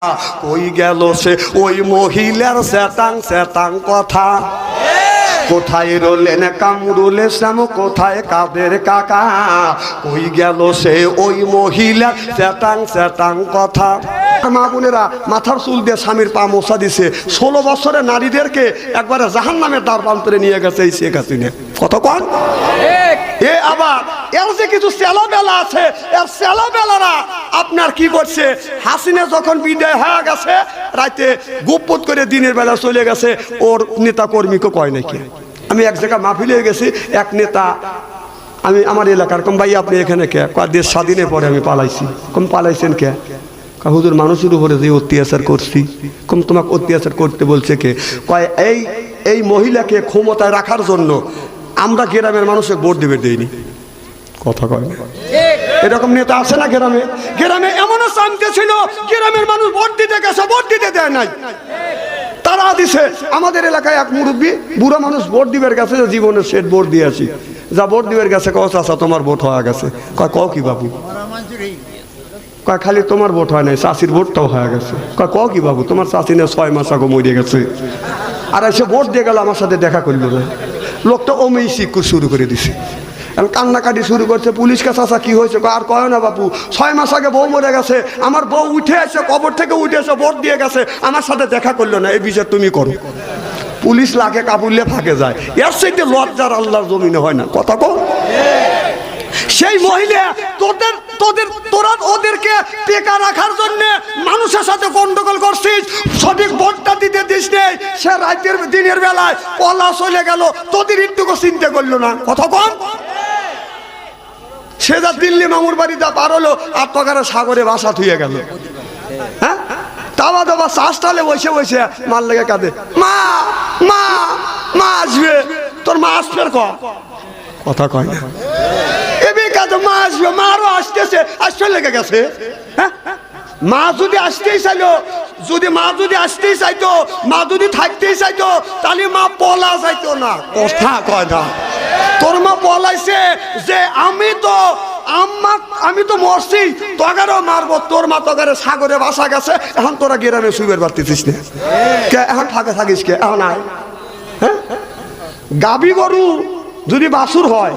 কই গেল সে ওই মহিলার স্যাটাং স্যাটাং কথা? কোথায় রলেন কামরুল ইসলাম, কোথায় কাদের কাকা? কই গেল সে ওই মহিলার স্যাটাং স্যাটাং কথা? মা বোনেরা, মাথার চুল দিয়ে স্বামীর পা মোছা দিছে। 16 বছরের নারীদেরকে একবারে জাহান্নামের দ্বার প্রান্তরে নিয়ে গেছে এই শেখ হাসিনা। কত কন এ আবার এর যে কিছু চেলাবেলা আছে, এর চেলাবেলারা আপনার কি করছে? হাসিনা যখন বিদায় হয়ে গেছে, রাতে গুপ্পত করে দিনের বেলা চলে গেছে, ওর নেতা কর্মীকে কয় নাকি। আমি এক জায়গায় মাহফিলে গেছি, এক নেতা, আমি আমার এলাকার কম, ভাই আপনি এখানে কে? দেশ স্বাধীনের পরে আমি পালাইছি। কম পালাইছেন কে? হুজুর মানুষের উপরে যে অত্যাচার করছি। কম তোমাকে অত্যাচার করতে বলছে কে? কয় এই মহিলাকে ক্ষমতায় রাখার জন্য আমরা গ্রামের মানুষকে ভোট দিবে দেইনি। কথা কয় না? এরকম নেতা আছে না গ্রামে? গ্রামে এমনও শান্তি ছিল, গ্রামের মানুষ ভোট দিতে গেছে, ভোট দিতে দেয় নাই, তারা দিছে। আমাদের এলাকায় এক মুরব্বী বুড়া মানুষ ভোট দিবের গেছে, জীবনের শেষ ভোট দিয়েছি, যা ভোট দিবের গেছে, কও চাচা তোমার ভোট হয়ে গেছে। কয় কও কি বাবু? কয় খালি তোমার ভোট হয় নাই, চাষির ভোটটাও হয়ে গেছে। কয় কও কি বাবু? তোমার চাষি না 6 মাস আগে মরে গেছে। আর এসে ভোট দিয়ে গেল, আমার সাথে দেখা করলো না। লোকটা অমেই শিক্ষা শুরু করে দিছে, কান্নাকাটি শুরু করছে। পুলিশকে চাচা কি হয়েছে? আর কয় না বাবু, 6 মাস আগে বউ মরে গেছে, আমার বউ উঠে এসে কবর থেকে উঠে এসে ভোট দিয়ে গেছে, আমার সাথে দেখা করলো না, এই বিষয় তুমি করো। পুলিশ লাগে কাবুললে ফাঁকে যায়, এর সাথে লজ্জার আল্লাহর জমিনে হয় না। কথা কো? সেই মহিলা তোরা ওদেরকে টেকা রাখার জন্য মানুষের সাথে গন্ডগোল করছিস, সঠিক ভোটটা দিতে দিস নেই। সে রাতের দিনের বেলায় পলা চলে গেল, তোদের একটুকু চিন্তা করলো না। কথা কম? সে যা দিল্লি মামুর বাড়ি যা পার হলো, আর টাকার সাগরে বাসা থুয়ে গেল। হ্যাঁ, তাবা দাবা চাষটালে বসে বসে মার লেগে কাঁদে, মা মা মা আসবে, তোর মা আসবে। কথা কয় না? মা আসবে, মারও আসতেছে, আসতে লেগে গেছে। মা যদি আসতেই চাইলো, মা যদি আসতেই চাইতো, মা যদি থাকতেই চাইতো, তাহলে মা পলা যাইতো না। কথা কয় না? তোর মা পলাইছে যে আমি তো মরছি, তোগারও মারবো। তোর মা তোগারে সাগরে বাসা গেছে, এখন তোরা গ্রামে সুবের বাড়তেছিস না কে? এখন ফাঁকে থাকিস কে? এখন আয়। হ্যাঁ, গাবি গরু যদি বাছুর হয়,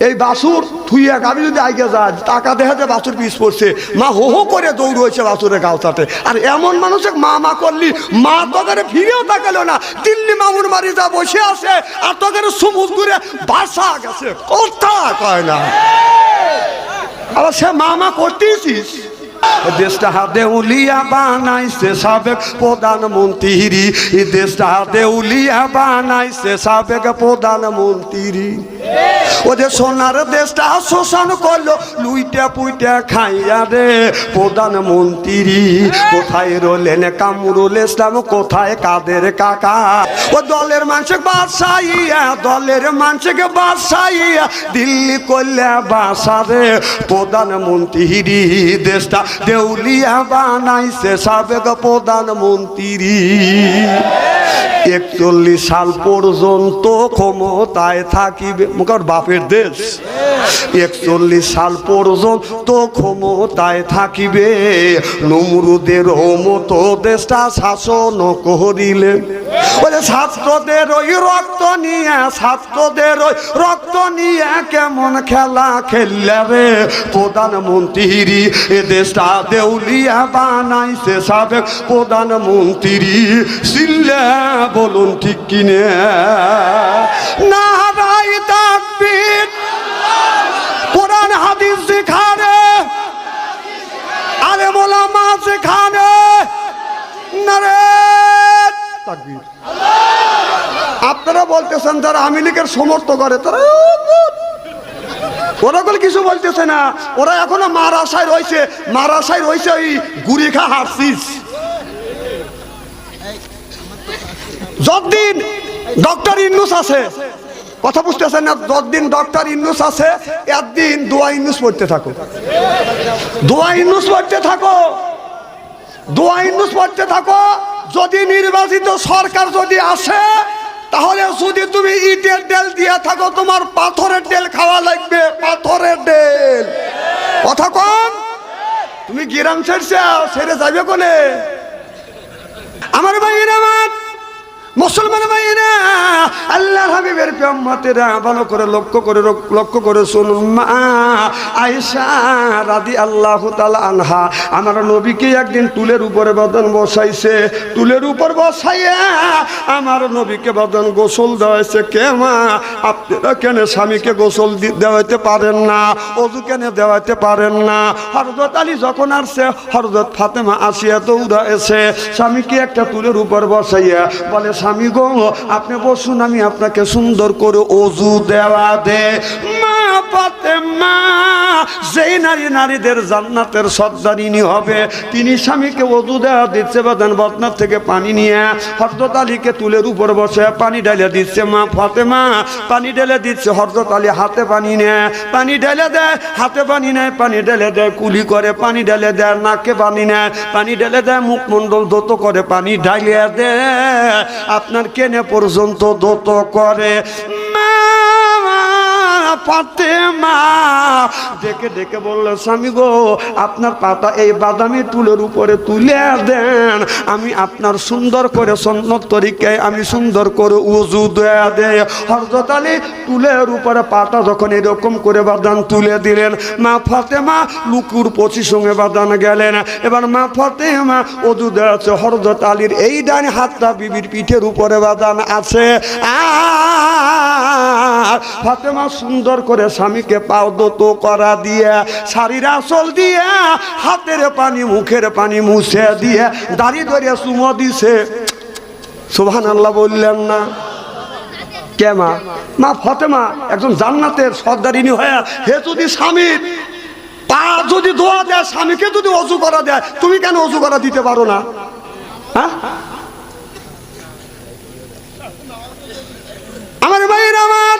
এই বাছুর থুইয়া গাবি যদি আগে যায়, টাকা দেখা যায় বাছুর পিস পড়ছে, মা হো হো করে দৌড় হয়েছে বাছুরের গাও চাটে। আর এমন মানুষের মা করলি, মা তোকে ফিরেও তাকালো না, দিল্লি মামুর বাড়ি যা বসে আছে, আর তোকে সুমুখ করে বাসা গেছে। কথা কয় না? আবার সে মা করতেছিস। দেশটা দেউলিয়া বানাইছে সাবেক প্রধানমন্ত্রী, দেশটা দেউলিয়া বানাইছে সাবেক প্রধানমন্ত্রী। ওদের সোনার দেশটা শোষণ করলো, লুইটা পুইটা খাইয়া রে প্রধানমন্ত্রী। কোথায় রলেন কামরুল ইসলাম, কোথায় কাদের কাকা? ও দলের মানুষকে বাসাইয়া, দলের মানুষকে বাসাইয়া দিল্লি করলে বাসা রে প্রধানমন্ত্রী। দেশটা দেউলিয়া বানাইছে সাবেক প্রধানমন্ত্রী। 41 সাল পর্যন্ত ক্ষমতায় থাকিবে, মুখার বাপের দেশ। 41 সাল পর্যন্ত ক্ষমতায় থাকিবে, নমরুদের মতো দেশটা শাসন করিলে। ছাত্রদের ওই রক্ত নিয়ে, ছাত্রদের ওই রক্ত নিয়ে কেমন খেলা খেললে রে প্রধানমন্ত্রী। এ দেশটা দেউলিয়া বানাইছে সাবেক প্রধানমন্ত্রী। সিল্লা বলুন ঠিক কিনে? নারায়ে তাকবীর, কোরআন হাদিস যেখানে, আলেম ওলামা যেখানে, নারায়ে তাকবীর। আপনারা বলতেছেন যারা আওয়ামী লীগের সমর্থক করে, তারা ওরা কিছু বলতেছে না, ওরা এখনো মার আশায় রয়েছে, মার আশায় রয়েছে ওই গুড়ি খা হারছিস। যতদিন ডক্টর ইউনূস আছে, কথা বুঝতেছেন না, যতদিন ডক্টর ইউনূস আছে, একদিন দোয়া ইউনূস পড়তে থাকো, দোয়া ইউনূস পড়তে থাকো, দোয়া ইউনূস পড়তে থাকো। যদি নির্বাচিত সরকার যদি আসে, তাহলে যদি তুমি ইটের ডেল দিয়ে থাকো, তোমার পাথরের ডেল খাওয়া লাগবে, পাথরের ডেল। কথা কম? তুমি গ্রাম ছেড়ে যাবে কোনে? আমার ভাইয়েরা, আমার মুসলমান ভাইয়েরা, আল্লাহর হাবিবের উম্মতেরা ভালো করে লক্ষ্য করে শুনুন। মা আয়েশা রাদিয়াল্লাহু তাআলা আনহা আমার নবীকে একদিন টুলের উপরে বাদান বসাইছে। টুলের উপর বসাইয়া আমার নবীকে বাদান গোসল দেওয়াইছে। কে মা, আপনারা কেন স্বামীকে গোসল দেওয়াইতে পারেন না? ওযু কেন দেওয়াইতে পারেন না? হযরত আলী যখন আসছে, হযরত ফাতেমা আসিয়া দৌড়া এসে স্বামীকে একটা টুলের উপর বসাইয়া বলে, স্বামী গো আপনি বসুন, আমি আপনাকে সুন্দর করে ওযু দেওয়া দে। মা ফাতেমা যেই নারীদের জান্নাতের সর্দারিনী হবে, তিনি স্বামীকে ওযু দেওয়া দিচ্ছে। বাদান বদনার থেকে পানি নিয়ে হযরত আলীকে তুলের উপর বসে পানি ঢেলে দিচ্ছে। মা ফাতেমা পানি ঢেলে দিচ্ছে, হযরত আলী হাতে পানি নেয়, পানি ঢেলে দেয়, হাতে পানি নেয়, পানি ঢেলে দেয়, কুলি করে পানি ঢেলে দেয়, নাকে পানি নেয়, পানি ঢেলে দেয়, মুখমণ্ডল ধৌত করে পানি ঢালিয়ে দেয়, আপনার কেনে পর্যন্ত ধৌত করে। ফাতেমা ডেকে ডেকে বলল, স্বামী গো আপনার পাতা এই বাদামি টুলের উপরে তুলে দেন, আমি আপনার সুন্দর করে সুন্নত তরিকায় আমি সুন্দর করে ওযু দেয়া দেয়। হযরত আলী টুলের উপরে পাতা যখন এরকম করে বাদান তুলে দিলেন, মা ফাতেমা লুকুর পশ্চিমে বাদান গেলেন। এবার মা ফাতেমা ওযু দেওয়াছে, হযরত আলীর এই ডান হাতটা বিবির পিঠের উপরে বাদান আছে। আর ফাতেমা সুন্দর করে স্বামীকে পাও দোতো করা দিয়ে, শাড়ির আঁচল দিয়ে, হাতের পানি মুখের পানি মুছে দিয়ে, দাড়ি ধরে চুমো দিছে। সুবহানাল্লাহ বললেন না? কে মা? মা ফাতেমা একজন জান্নাতের সর্দারিনী হয়ে হে যদি স্বামীর পা যদি ধোয়া দেয়, স্বামীকে যদি ওযু করা দেয়, তুমি কেন ওযু করা দিতে পারো না? হ্যাঁ, আমার ভাইয়ের, আমার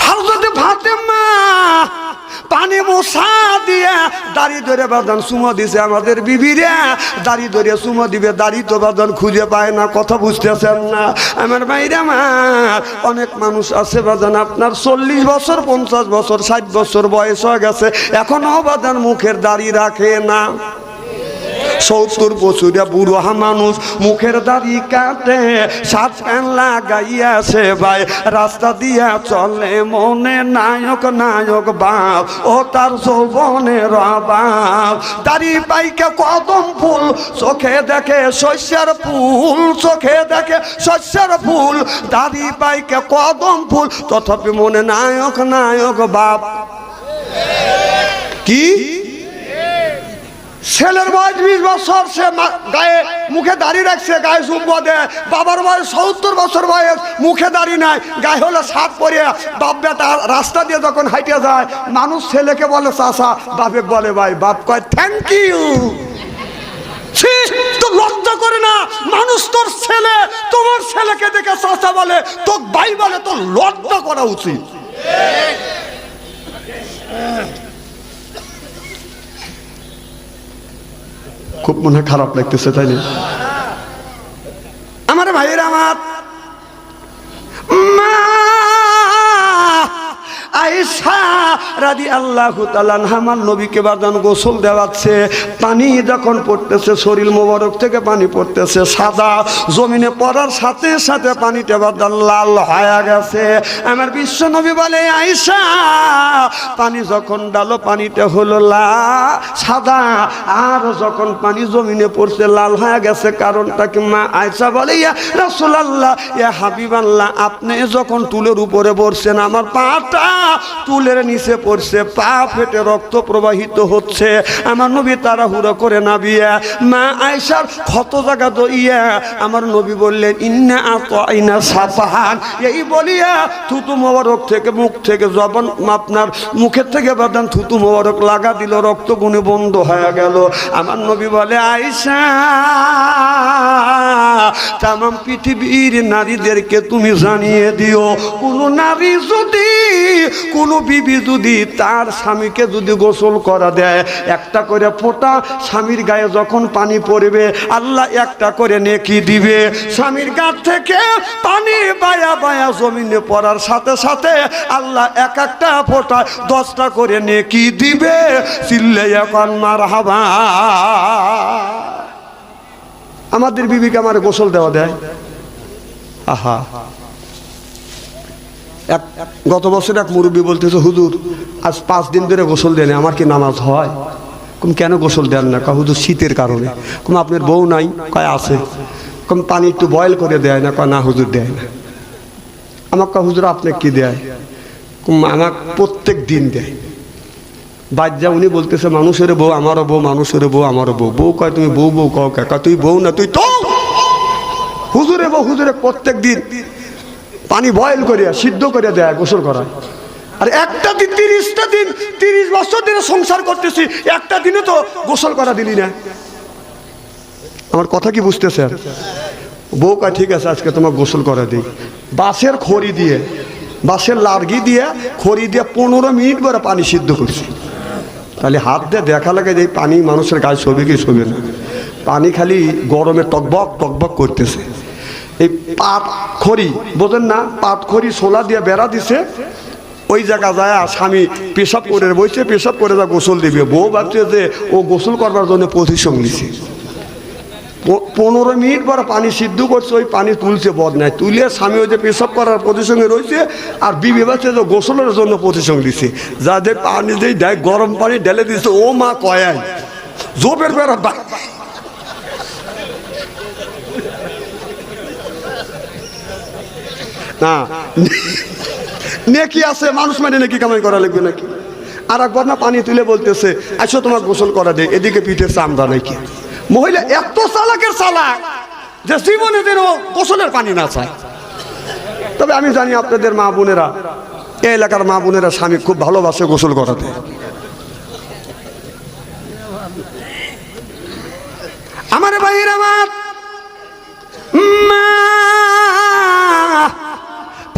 হযরত ফাতেমা পানি মোছা দিয়ে দাড়ি ধরে বাদান চুমো দিছে। আমাদের বিবিরা দাড়ি ধরে চুমো দিবে, দাড়ি তো বাদান খুঁজে পায় না। কথা বুঝতেছেন না আমার ভাইরা? আমার অনেক মানুষ আছে বাদান আপনার 40 বছর 50 বছর 60 বছর বয়স হয়ে গেছে, এখনো বাদান মুখের দাড়ি রাখে না। 70 বছরিয়া বুড়া মানুষ মুখের দাড়ি কাটে, শার্ট প্যান্ট লাগাইয়াছে ভাই, রাস্তা দিয়া চলে মনে নায়ক নায়ক বাপ, ও তার যৌবনের অভাব। দাড়ি পাইকে কদম ফুল, চোখে দেখে শস্যের ফুল, চোখে দেখে শস্যের ফুল, দাড়ি পাইকে কদম ফুল, তথাপি মনে নায়ক নায়ক বাপ। কি ছেলের বয়স 20 বছর, সে গায়ে মুখে দাড়ি রাখছে, গায়ে চুম্ব দেয়। বাবার বয়স 70 বছর বয়স, মুখে দাড়ি নাই, গায়ে হলো শার্ট পরে। বাপ বেটা রাস্তা দিয়ে যখন হাইটে যায়, মানুষ ছেলেকে বলে চাচা, বাপে বলে ভাই, বাপ কয় থ্যাংক ইউ। তো লজ্জা করে না? মানুষ তোর ছেলে, তোমার ছেলেকে দেখে চাচা বলে, তোর ভাই বলে, তোর লজ্জা করা উচিত। খুব মনে খারাপ লাগতেছে, তাই না আমার ভাইয়েরা? আমার মা আয়েশা রাদিয়াল্লাহু তাআলা আনহা আমার নবীকে বাদান গোসল দেওয়াচ্ছে। পানি যখন পড়তেছে, শরীর মোবারক থেকে পানি পড়তেছে, সাদা জমিনে পড়ার সাথে সাথে পানিটা বাদান লাল হয়ে গেছে। আমার বিশ্ব নবী বলে, আয়েশা পানি যখন ডালো পানিটা হলো সাদা, আর যখন পানি জমিনে পড়ছে লাল হয়ে গেছে, কারণটা কি? মা আয়েশা বলে, ইয়া রাসূলুল্লাহ, ইয়া হাবিবাল্লাহ, আপনি যখন টুলের উপরে বসছেন, আমার পাটা টুলের নিচে পড়ছে, পা ফেটে রক্ত প্রবাহিত হচ্ছে। আমার নবী তাড়াহুড়ো করে নাবিয়া মা আয়েশার ক্ষত জায়গা দইয়া আমার নবী বললেন, ইন্না আতাইনা সাফাহান। এই বলিয়া থুতু মোবারক থেকে, মুখ থেকে, জবান আপনার মুখের থেকে বাদান থুতু মোবারক লাগা দিল, রক্ত গুনে বন্ধ হয়ে গেল। আমার নবী বলে, আয়েশা তামাম পৃথিবীর নারীদেরকে তুমি জানিয়ে দিও, কোনো নারী যদি, কোনো বিবি যদি তার স্বামীকে যদি গোসল করা দেয়, একটা করে ফোঁটা স্বামীর গায়ে যখন পানি পড়বে আল্লাহ একটা করে নেকি দিবে। স্বামীর গা থেকে পানি বায়া বায়া জমিনে পড়ার সাথে সাথে আল্লাহ এক একটা ফোঁটা 10টা করে নেকি দিবে। চিল্লাইয়া কোন মারহাবা। আমাদের বিবিকে আমার গোসল দেওয়া দেয়। আহা, গত বছর এক মুরব্বী বলতেছে, হুজুর আজ 5 দিন ধরে গোসল দেন, আমার কি নামাজ হয়? কেন গোসল দেন না? হুজুর শীতের কারণে। আপনার বউ নাই? কয় আছে। পানি একটু বয়েল করে দেয় না? কয় না হুজুর দেয় না। আমাকে হুজুর আপনি কি দেয়? আমার প্রত্যেক দিন দেয়। বাজ্যা উনি বলতেছে, মানুষের বউ আমারও বউ, মানুষের বউ আমারও বউ। বউ কয় তুমি বউ বউ কও কে? তুই বউ না, তুই তো হুজুরে বউ। হুজুরে প্রত্যেক দিন পানি বয়েল করিয়া সিদ্ধ করে দেয়, গোসল করায়। আর একটা দিন 30টা দিন, 30 বছর ধরে সংসার করতেছি, একটা দিনে তো গোসল করা দিলি না। আমার কথা কি বুঝতেছেন? বউ কয় ঠিক আছে আজকে তোমাকে গোসল করে দিই। বাঁশের খড়ি দিয়ে, বাঁশের লার্গি দিয়ে, খড়ি দিয়ে 15 মিনিট করে পানি সিদ্ধ করছি। তাহলে হাত দিয়ে দেখা লাগে যে পানি মানুষের গায়ে ছবি কি ছবি না, পানি খালি গরমে টকবক টকবক করতেছে। এই পাট খড়ি বোঝেন না, পাট খড়ি ছোলা দিয়ে বেড়া দিছে। ওই জায়গা যায় স্বামী পেশাব করে বসে, পেশাব করে যা গোসল দিবে। বউ ভাবছে যে ও গোসল করবার জন্য প্রতিশং নিছে। 15 মিনিট পর পানি সিদ্ধ করছে, ওই পানি তুলছে বদনায়, তুলে স্বামী ওই যে পেশাব করার প্রতিসঙ্গে রয়েছে। আর বিবি ভাবছে যে গোসলের জন্য প্রতিসং দিছে। যাদের পানি যেই দেয় গরম পানি ঢেলে দিচ্ছে, ও মা কয় জোপের বেড়া না নেকি আছে, মানুষ মানে নাকি কামাই করা লাগবে নাকি? আর একবার না পানি তুলে বলতেছে, আচ্ছা তোমার গোসল করা দে। এদিকে পিঠের চামড়া নাকি। মহিলা এত চালাকের চালাক যে জীবনে যেন গোসলের পানি না চায়। তবে আমি জানি আপনাদের মা বোনেরা, এই এলাকার মা বোনেরা স্বামী খুব ভালোবাসে গোসল করাতে। আমার ভাইয়ের আমার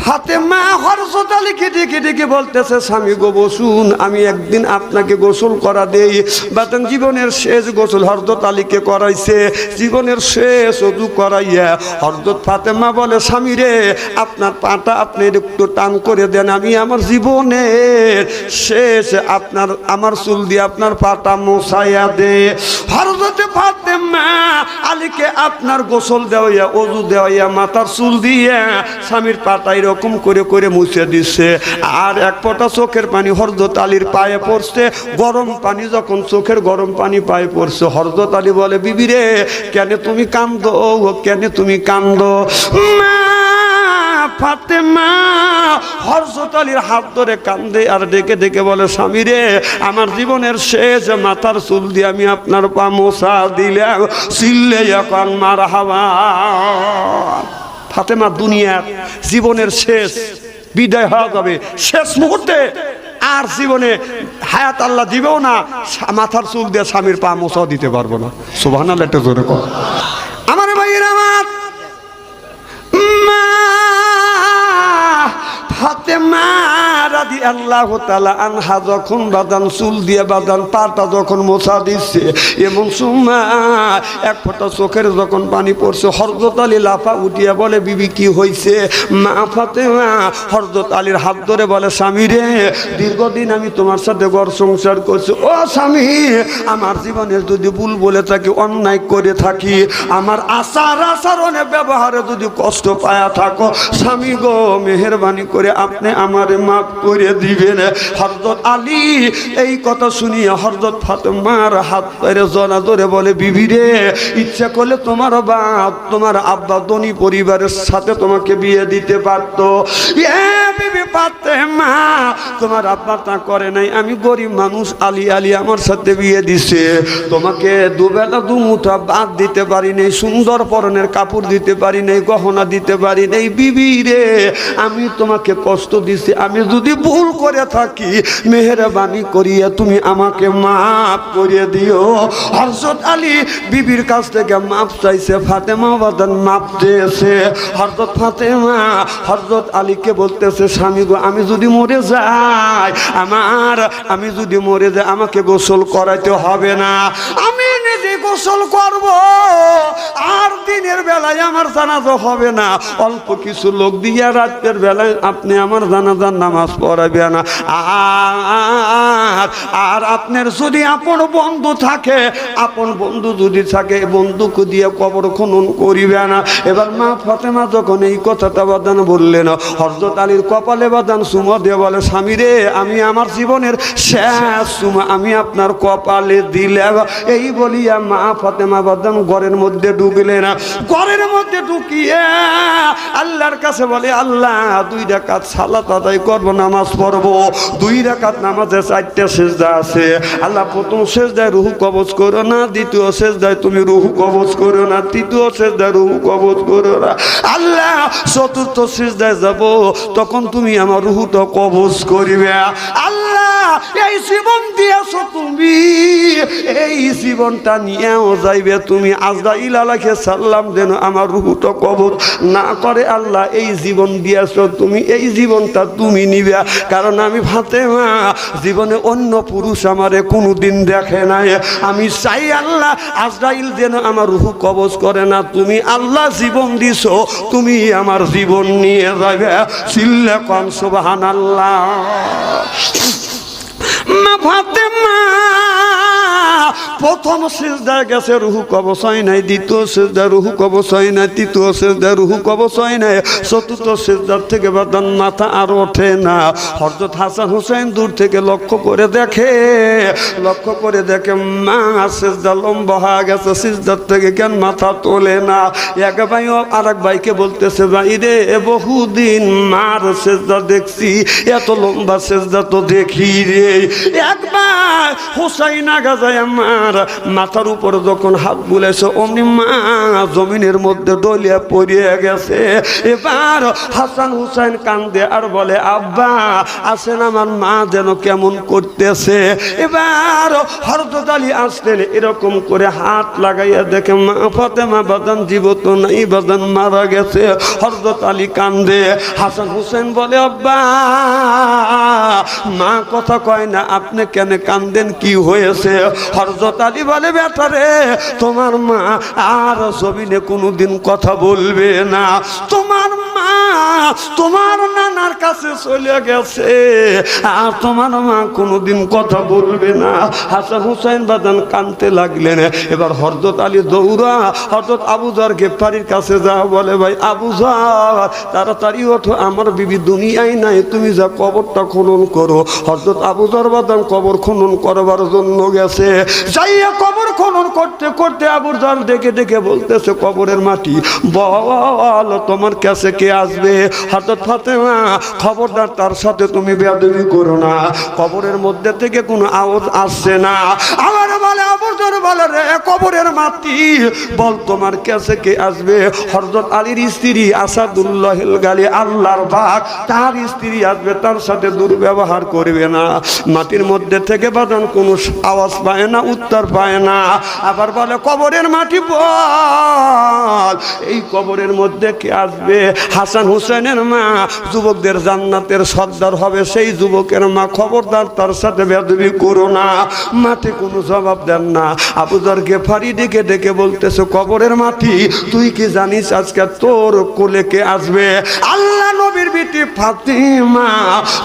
ফাতেমা হযরত আলীকে ডেকে ডেকে বলতেছে, স্বামী গো বসুন, আমি একদিন আপনাকে গোসল করা দেই। বাতান জীবনের শেষ গোসল হযরত আলীকে করাইছে। জীবনের শেষ ওযু করাইয়া হযরত ফাতেমা বলে, স্বামী রে আপনার পাটা আপনি একটু টান করে দেন, আমি আমার জীবনের শেষ আমার চুল দিয়ে আপনার পাটা মোছাইয়া দে। হযরত ফাতেমা আলীকে আপনার গোসল দেওয়া, ওযু দেওয়া, মাথার চুল দিয়ে স্বামীর পাটা এরকম করে করে মুছে দিচ্ছে। আর এক ফোঁটা চোখের পানি হযরত আলীর পায়ে পড়ছে। গরম পানি যখন চোখের গরম পানি পায়ে পড়ছে, হযরত আলী বলে, বিবি রে কেন তুমি কান্দো, কেন তুমি কান্দো? মা ফাতেমা হযরত আলীর হাত ধরে কান্দে আর ডেকে ডেকে বলে, স্বামী রে আমার জীবনের শেষ মাথার চুল দিয়ে আমি আপনার পা মোছা দিলাম। চিল্লাইয়া কোন মারহাবা। ফাতেমা দুনিয়ার জীবনের শেষ বিদায় হওয়া যাবে, শেষ মুহূর্তে আর জীবনে হায়াত আল্লাহ দিবেও না, মাথার চুল দিয়ে স্বামীর পা মোছাও দিতে পারবো না। সুবহানাল্লাহ, একটা জোরে কর। আমার ভাইয়ের আমার ফাতেমা রাদিয়াল্লাহু তাআলা আনহা যখন বাদান চুল দিয়ে বাদান পাটা যখন মোছা দিচ্ছে, এমন সময় এক ফোঁটা চোখের যখন পানি পড়ছে, হযরত আলী লাফা উঠিয়া বলে, বিবি কি হয়েছে? মা ফাতেমা হযরত আলীর হাত ধরে বলে, স্বামী রে দীর্ঘদিন আমি তোমার সাথে ঘর সংসার করছি। ও স্বামী, আমার জীবনের যদি ভুল বলে থাকি, অন্যায় করে থাকি, আমার আচরণে ব্যবহারে যদি কষ্ট পায়া থাকো, স্বামী গো মেহেরবানি করে আপনি আমারে মাফ করে দিবেন। হযরত আলী এই কথা শুনিয়া হযরত ফাতেমার হাত ধরে জড়া ধরে বলে, বিবি রে ইচ্ছা করলে তোমার বাপ তোমার আব্বা ধনী পরিবারের সাথে তোমাকে বিয়ে দিতে পারতো। বিবি ফাতেমা, তোমার আব্বা তা করে নাই, আমি গরিব মানুষ, আলী আমার সাথে বিয়ে দিছে। তোমাকে দুবেলা দুমুঠা ভাত দিতে পারি নাই, সুন্দর পরনের কাপড় দিতে পারি নাই, গহনা দিতে পারি নাই। বিবি রে আমি তোমাকে কষ্ট দিছি, আমি যদি ভুল করে থাকি মেহেরবানি করিয়া তুমি আমাকে মাফ করে দিও। হযরত আলী বিবির কাছ থেকে মাফ চাইছে, ফাতেমা বাদান মাফ দিয়েছে। হযরত ফাতেমা হযরত আলীকে বলতেছে, স্বামী গো, আমি যদি মরে যাই, আমি যদি মরে যাই আমাকে গোসল করাইতে হবে না, আমি নিজে গোসল করব, আর দিনের বেলায় আমার জানাজা হবে না, অল্প কিছু লোক দিয়া রাতের বেলায় আপনি আমার জানাজার নামাজ পড়াবেন। আর আপনার যদি আপন বন্ধু থাকে, আপন বন্ধু যদি থাকে, বন্ধুকে দিয়ে কবর খনন করিবে না। এবার মা ফাতেমা যখন এই কথাটা বাদান বললেন, হযরত আলীর কপালে বাদান চুমো দিয়ে বলে, স্বামী রে, আমি আমার জীবনের শেষ চুমা আমি আপনার কপালে দিলাম। এই বলিয়া মা ফাতেমা বাদান ঘরের মধ্যে ঢুকলেন। ঘরের মধ্যে ঢুকিয়ে আল্লাহর কাছে বলে, আল্লাহ 2 রাকাত সালাত আদায় করব, নামাজ পড়ব। 2 রাকাত নামাজে 4টা সিজদা আছে। আল্লাহ প্রথম সিজদায় রূহ কবজ করো না, দ্বিতীয় সিজদায় তুমি রূহ কবজ করো না, তৃতীয় সিজদায় রূহ কবজ করো না। আল্লাহ চতুর্থ সিজদায় যাব, তখন তুমি আমার রূহটা কবজ করিবে। আল্লাহ এই জীবন দিয়েছ তুমি, এই জীবনটা নিয়েও যাইবে তুমি। আজরাইল আলাইহিস সালাম যেন আমার রূহটা কবজ না করে। আল্লাহ এই জীবন দিয়েছ তুমি, এই জীবনটা তুমি নিবে। কারণ আমি ফাতেমা জীবনে অন্য পুরুষ আমারে কোনোদিন দেখে নাই। আমি চাই আল্লাহ আজরাইল যেন আমার রূহ কবজ করে না। তুমি আল্লাহ জীবন দিছো, তুমি আমার জীবন নিয়ে যাবে। চিল্লা কম সুবহানাল্লাহ। মা ফাতেমা প্রথম সিজদায় গেছে, রূহ কবজ হয় নাই। দ্বিতীয় সিজদায় রূহ কবজ হয় নাই। তৃতীয় সিজদায় রূহ কবজ হয় নাই। চতুর্থ সিজদার থেকে বাদান মাথা আর ওঠে না। হযরত হাসান হুসাইন দূর থেকে লক্ষ্য করে দেখে মা সিজদা লম্বা হয়ে গেছে, সিজদার থেকে কেন মাথা তোলে না। এক ভাই আরেক ভাইকে বলতেছে, ভাই রে, বহুদিন মার সিজদা দেখছি, এত লম্বা সিজদা তো দেখি রে। একবার হুসাইন আগা যায় আমার মাথার উপর যখন হাত বুলেছে, অমনি মা জমিনের মধ্যে ডলিয়া পড়িয়ে গেছে। এবার হাসান হুসাইন কান্দে আর বলে, আব্বা আসেন, আমার মা যেন কেমন করতেছে। এবার হযরত আলী আসলেন, এরকম করে হাত লাগাইয়া দেখে মা ফাতেমা বাদান জীবিত নাই, বাদান মারা গেছে। হযরত আলী কান্দে। হাসান হুসাইন বলে, আব্বা মা কথা কয় না, আপনি কেন কান্দেন, কি হয়েছে? হযরত আলী বলে, বেটা রে, তোমার মা আর জমিনে কোনোদিন কথা বলবে না। তোমার মা তোমার নানার কাছে চলে গেছে, আর তোমার মা কোনোদিন কথা বলবে না। হাসান হুসাইন বাদান কাঁদতে লাগলেন। এবার হযরত আলী দৌড়া হযরত আবু যর গেফারির কাছে যা বলে, ভাই আবু যর, তাড়াতাড়ি ওঠো, আমার বিবি দুনিয়ায় নাই, তুমি যা কবরটা খনন করো। হযরত আবু যর বাদান কবর খনন করবার জন্য গেছে। যাইয়া কবর খনন করতে করতে আবু যর দেখে বলতেছে, কবরের মাটি বল, তোমার কাছে কে আসবে? হযরত ফাতেমা, খবরদার তার সাথে তুমি বেয়াদবি করো না। কবরের মধ্যে থেকে কোনো আওয়াজ আসছে না। আবার বলে, আবু যর বলে, রে কবরের মাটি বল, তোমার কাছে কে আসবে? হযরত আলীর স্ত্রী আসাদুল্লাহিল গালি, আল্লাহর বাগ, তার স্ত্রী আসবে, তার সাথে দুর্ব্যবহার করবে না। মাটির মধ্যে থেকে বাদান কোনো আওয়াজ পায় না, উত্তর পায় না। আবার বলে, কবরের মাটি বল, এই কবরের মধ্যে কে আসবে? হাসান হুসাইনের মা যুবকদের জান্নাতের সর্দার হবে, সেই যুবকের মা, খবরদার তার সাথে বেয়াদবি করো না। মাটি কোনো জবাব দেন না। আবু যর গেফারি ডেকে বলতেছে, কবরের মাটি, তুই কি জানিস আজকে তোর কোলে কে আসবে? আল্লাহ নবীর বিটি ফাতিমা,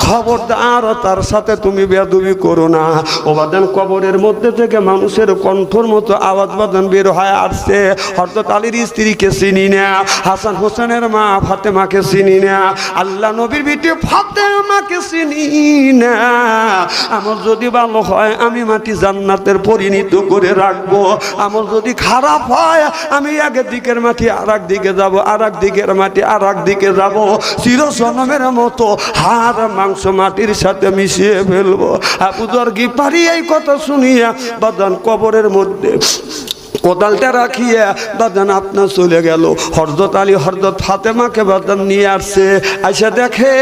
খবরদার তার সাথে তুমি বেয়াদবি করো না। ও বাদান কবরের মধ্যে থেকে মানুষের কণ্ঠর মতো আওয়াজ বাদান বের হয়ে আসছে। হযরত আলীর স্ত্রীকে চিনি না, হাসান হোসেনের মা ফাতেমাকে চিনি না, আল্লাহ নবীর বিটি ফাতেমাকে চিনি না। আমার যদি ভালো হয় আমি মাটি জান্নাতের পরিণত করে রাখবো, আমার যদি খারাপ হয় আমি এক দিকের মাটি আর এক দিকে যাব, আর এক দিকের মাটি আর এক দিকে যাব, চিরজন্মের মতো হাড় মাংস মাটির সাথে মিশিয়ে ফেলবো। আবু যর গিফারি এই কথা শুনিয়া বাদান কবরের মধ্যে কোদালটা রাখিয়ে বাদান আপনার চলে গেল। হযরত আলী হযরত ফাতেমাকে বাদান নিয়ে আসছে, আইসা দেখে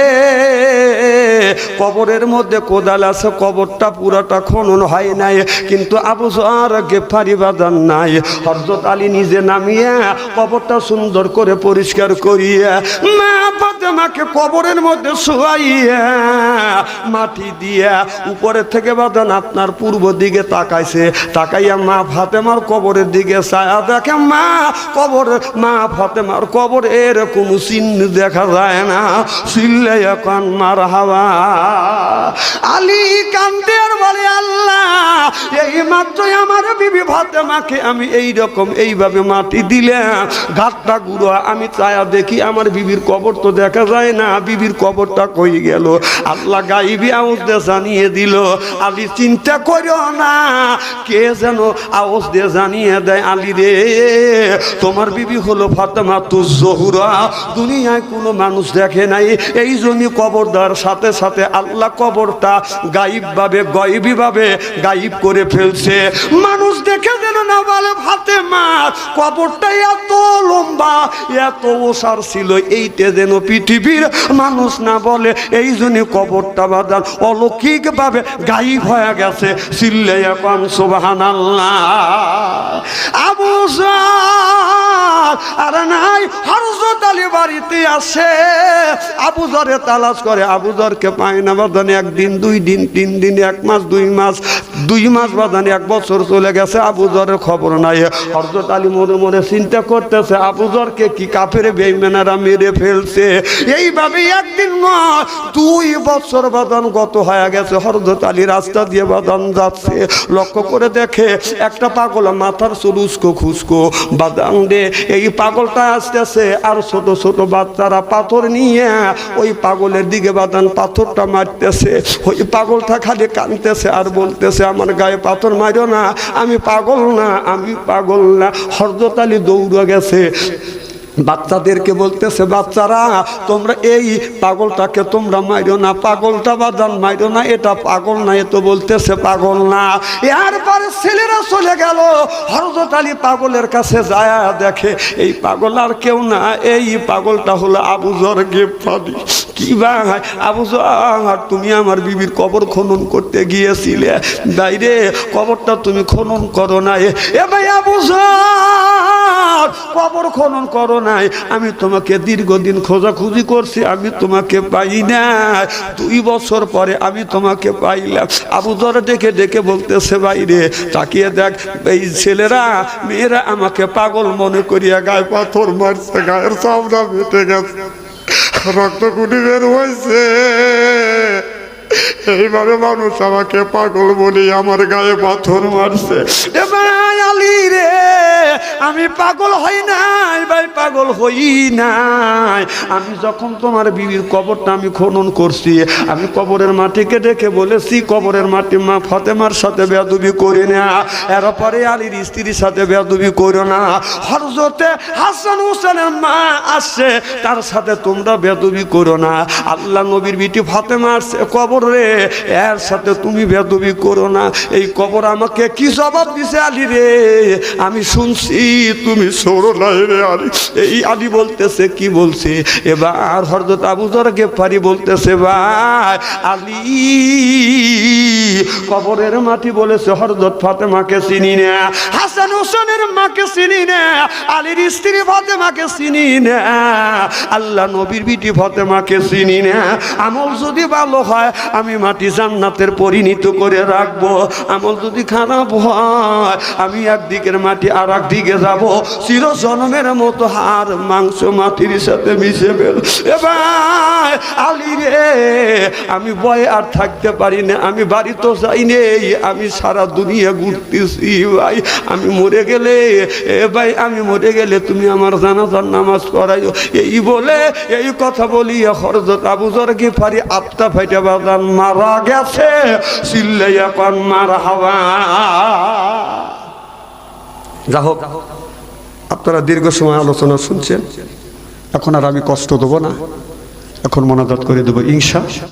কবরের মধ্যে কোদাল আছে, কবরটা পুরাটা খনন হয় নাই, কিন্তু আবু যর গেফারি বাদান নাই। হযরত আলী নিজে নামিয়ে কবরটা সুন্দর করে পরিষ্কার করিয়ে মা ফাতেমাকে কবরের মধ্যে শোয়াইয়া মাটি দিয়ে উপরে থেকে বাদান আপনার পূর্ব দিকে তাকাইছে, তাকাইয়া মা ফাতেমার কবরের দিকে ছায়া দেখে মা ফাতেমার কবর এরকম চিহ্ন দেখা যায় না। চিল্লে এখন মার হাওয়া। আলী কান্দে আর বলে, আল্লাহ এই মাত্রই আমার বিবি ফাতেমাকে আমি এইভাবে মাটি দিলাম, ঘাটটা গুঁড়ো, আমি ছায়া দেখি আমার বিবির কবর তো দেখা যায় না, বিবির কবরটা কই গেল? আল্লাহ গাইবি আওয়াজ দিয়ে জানিয়ে দিল, আলী চিন্তা করিও না, কে যেন আওয়াজ দিয়ে জানিয়ে দেয়, আলী রে তোমার বিবি হলো ফাতেমা তুজ জোহরা, দুনিয়ায় কোনো মানুষ দেখে নাই, এই জন্য কবরদার সাথে সাথে আল্লাহ কবরটা গায়েবী ভাবে গায়েব করে ফেলছে, মানুষ দেখে যেন না বলে ফাতেমা কবরটা এত লম্বা এত ওসার ছিল, এইটা যেন পৃথিবীর মানুষ না বলে, এই জন্য কবরটা বাদান অলৌকিক ভাবে গায়েব হয়ে গেছে। চিল্লে এখন সুবহানাল্লাহ। আবু যর আর নাই, হযরত আলী বাড়িতে আসে, আবু যরে তালাশ করে, আবু যরকে পায় না বাদানে, একদিন 2 দিন 3 দিন 1 মাস 2 মাস বাদানে 1 বছর চলে গেছে, আবু যরের খবর নাই। হযরত আলী মনে মনে চিন্তা করতেছে, আবু যরকে কি কাফের বেঈমানেরা মেরে ফেলছে। এইভাবে একদিন নয় 2 বছর বাদান গত হয়ে গেছে। হযরত আলী রাস্তা দিয়ে বাদান যাচ্ছে, লক্ষ্য করে দেখে একটা পাগল মাথার চুল উস্কো খুস্কো বাদান রে, এই পাগলটা আসতেছে, আর ছোট ছোট বাচ্চারা পাথর নিয়ে ওই পাগলের দিকে বাদান পাথরটা মারতেছে। ওই পাগলটা খালি কাঁদতেছে আর বলতেছে, আমার গায়ে পাথর মারো না, আমি পাগল না, আমি পাগল না। হযরত আলী দৌড়ে গেছে, বাচ্চাদেরকে বলতেছে, বাচ্চারা তোমরা এই পাগলটাকে তোমরা মাইরো না, পাগলটা বাদান মাইরো না, এটা পাগল না, এ তো বলতেছে পাগল না। এরপরে ছেলেরা চলে গেল, হযরত আলী পাগলের কাছে যায় দেখে এই পাগল আর কেউ না, এই পাগলটা হলো আবু যর গেফারি। কি ভাই আবু যর, তুমি আমার বিবির কবর খনন করতে গিয়েছিলে, বাইরে কবরটা তুমি খনন করো না। এ ভাই আবু যর কবর খনন করো নাই, আমি তোমাকে দীর্ঘদিন খোঁজাখুঁজি করছি, আমি তোমাকে পাই না, 2 বছর পরে আমি তোমাকে পাইলাম। আবু যর ডেকে ডেকে বলতেছে, বাইরে তাকিয়ে দেখ, এই ছেলেরা মেয়েরা আমাকে পাগল মনে করিয়া গায়ে পাথর মারছে, গায়ের চামড়া ফেটে গেছে, রক্তকুটি বের হয়েছে, এইভাবে মানুষ আমাকে পাগল বলি আমার গায়ে পাথর মারছে। আলী রে আমি পাগল হই নাই ভাই, পাগল হই নাই, আমি যখন তোমার বিবির কবরটা আমি খনন করছি, আমি কবরের মাটিকে দেখে বলেছি, কবরের মাটি মা ফাতেমার সাথে বেয়াদবি করে না, এরপরে আলীর স্ত্রীর সাথে বেয়াদবি করো না, হযরতে হাসান হোসেনের মা আসছে তার সাথে তোমরা বেয়াদবি করো না, আল্লাহ নবীর বিটি ফাতেমা আসছে কবর রে, এর সাথে তুমি বেয়াদবি করো না। এই কবর আমাকে কি জবাব দিছে, আলী রে আমি শুনছি তুমি সরো নাই রে আলী। এই আলী বলতেছে, কি বলছে এবার? হযরত আবু যর গেফারি বলতেছে, ভাই আলী কবরের মাটি বলেছে হযরত ফাতেমাকে চিনি না, হাসান হোসেনের মাকে চিনি না, আলীর স্ত্রী ফাতেমাকে চিনি না, আল্লাহ নবীর বিটি ফাতেমাকে চিনি না। আমল যদি ভালো হয় আমি মাটি জান্নাতের পরিণত করে রাখবো, আমল যদি খারাপ হয় আমি একদিকের মাটি আর একদিকে যাব, চির জন্মের মতো হাড় মাংস মাটির সাথে মিশে ফেল। এবার আলী রে আমি ভয়ে আর থাকতে পারি না, আমি বাড়ি তো যাই নেই, আমি সারা দুনিয়া ঘুরতেছি ভাই, আমি মরে গেলে ভাই আমি মরে গেলে তুমি আমার জানাজার নামাজ পড়াইও। এই বলে এই কথা বলি হযরত আবু যর গেফারি আত্মা ফাইটা বাদান মারা গেছে। চিল্লাইয়া কোন মারহাবা। যা হোক, আপনারা দীর্ঘ সময় আলোচনা শুনছেন, এখন আর আমি কষ্ট দেবো না, এখন মোনাজাত করে দেবো ইনশাআল্লাহ।